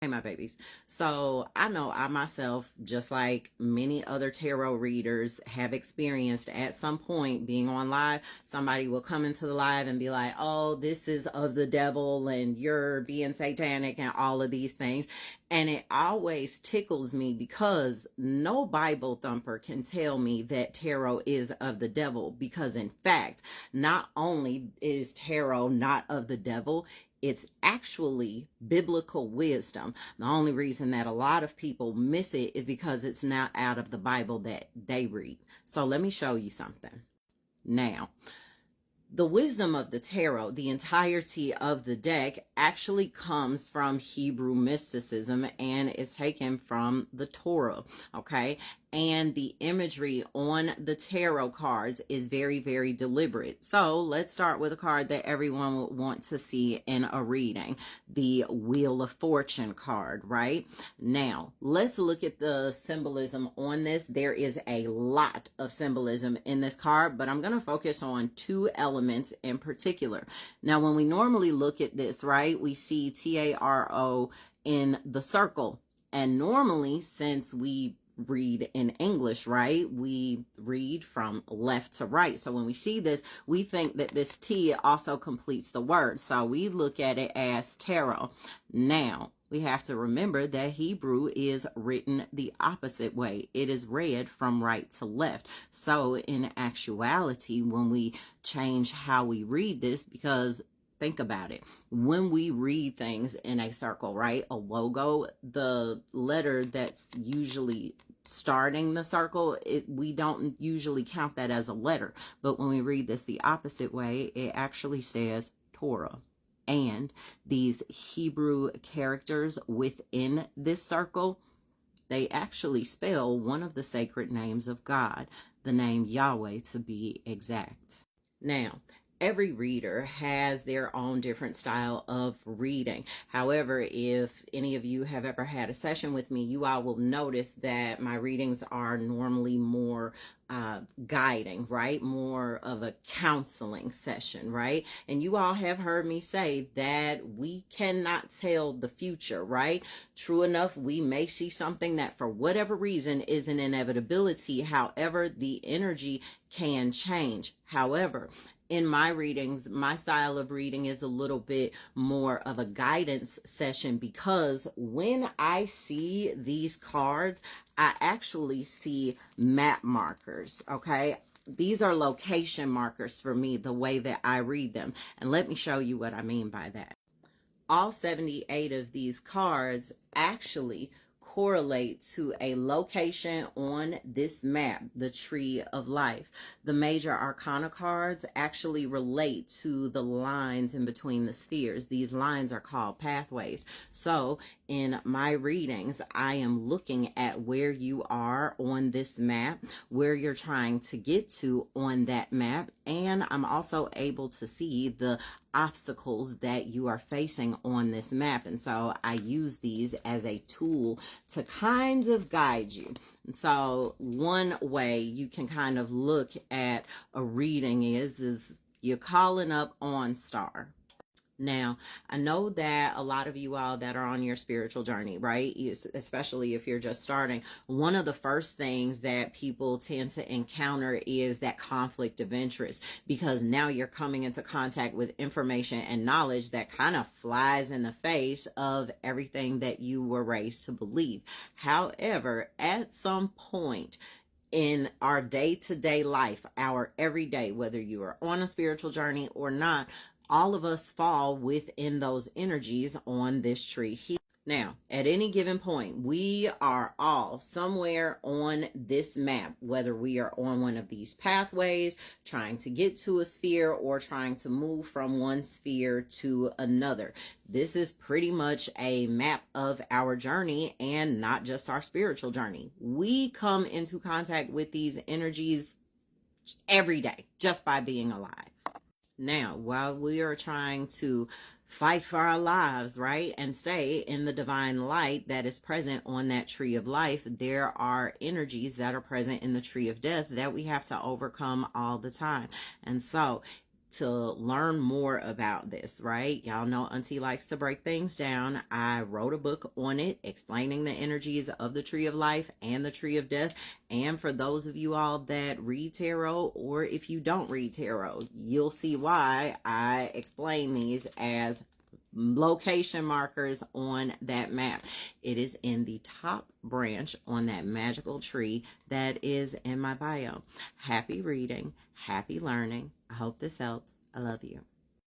Hey, my babies. So I know I myself, just like many other tarot readers, have experienced at some point being on live. Somebody will come into the live and be like, oh, this is of the devil and you're being satanic and all of these things. And it always tickles me because no Bible thumper can tell me that tarot is of the devil. Because in fact, not only is tarot not of the devil, it's actually biblical wisdom. The only reason that a lot of people miss it is because it's not out of the Bible that they read. So let me show you something. Now, the wisdom of the tarot, the entirety of the deck, actually comes from Hebrew mysticism and is taken from the Torah, okay? And the imagery on the tarot cards is very, very deliberate. So let's start with a card that everyone would want to see in a reading, the Wheel of Fortune card, right? Now, let's look at the symbolism on this. There is a lot of symbolism in this card, but I'm going to focus on two elements in particular. Now, when we normally look at this, right, we see T-A-R-O in the circle. And normally, since we read in English, right? We read from left to right. So when we see this, we think that this T also completes the word. So we look at it as tarot. Now, we have to remember that Hebrew is written the opposite way. It is read from right to left. So in actuality, when we change how we read this, because think about it. When we read things in a circle, right? A logo, the letter that's usually starting the circle, we don't usually count that as a letter. But when we read this the opposite way, it actually says Torah. And these Hebrew characters within this circle, they actually spell one of the sacred names of God, the name Yahweh to be exact. Now, every reader has their own different style of reading. However, if any of you have ever had a session with me, you all will notice that my readings are normally more guiding, right? More of a counseling session, right? And you all have heard me say that we cannot tell the future, right? True enough, we may see something that for whatever reason is an inevitability. However, the energy can change. However, in my readings, my style of reading is a little bit more of a guidance session, because when I see these cards, I actually see map markers, okay? These are location markers for me, the way that I read them. And let me show you what I mean by that. All 78 of these cards actually correlate to a location on this map, the Tree of Life. The major arcana cards actually relate to the lines in between the spheres. These lines are called pathways. So in my readings, I am looking at where you are on this map, where you're trying to get to on that map, and I'm also able to see the obstacles that you are facing on this map. And so I use these as a tool to kind of guide you. And so one way you can kind of look at a reading is you're calling up OnStar. Now, I know that a lot of you all that are on your spiritual journey, right, especially if you're just starting, one of the first things that people tend to encounter is that conflict of interest, because now you're coming into contact with information and knowledge that kind of flies in the face of everything that you were raised to believe. However, at some point in our day-to-day life, our everyday, whether you are on a spiritual journey or not, all of us fall within those energies on this tree here. Now, at any given point, we are all somewhere on this map, whether we are on one of these pathways, trying to get to a sphere or trying to move from one sphere to another. This is pretty much a map of our journey, and not just our spiritual journey. We come into contact with these energies every day just by being alive. Now, while we are trying to fight for our lives, right, and stay in the divine light that is present on that tree of life, there are energies that are present in the tree of death that we have to overcome all the time. And so to learn more about this, right? Y'all know Auntie likes to break things down. I wrote a book on it explaining the energies of the tree of life and the tree of death. And for those of you all that read tarot, or if you don't read tarot, you'll see why I explain these as location markers on that map. It is in the top branch on that magical tree that is in my bio. Happy reading, happy learning. I hope this helps. I love you.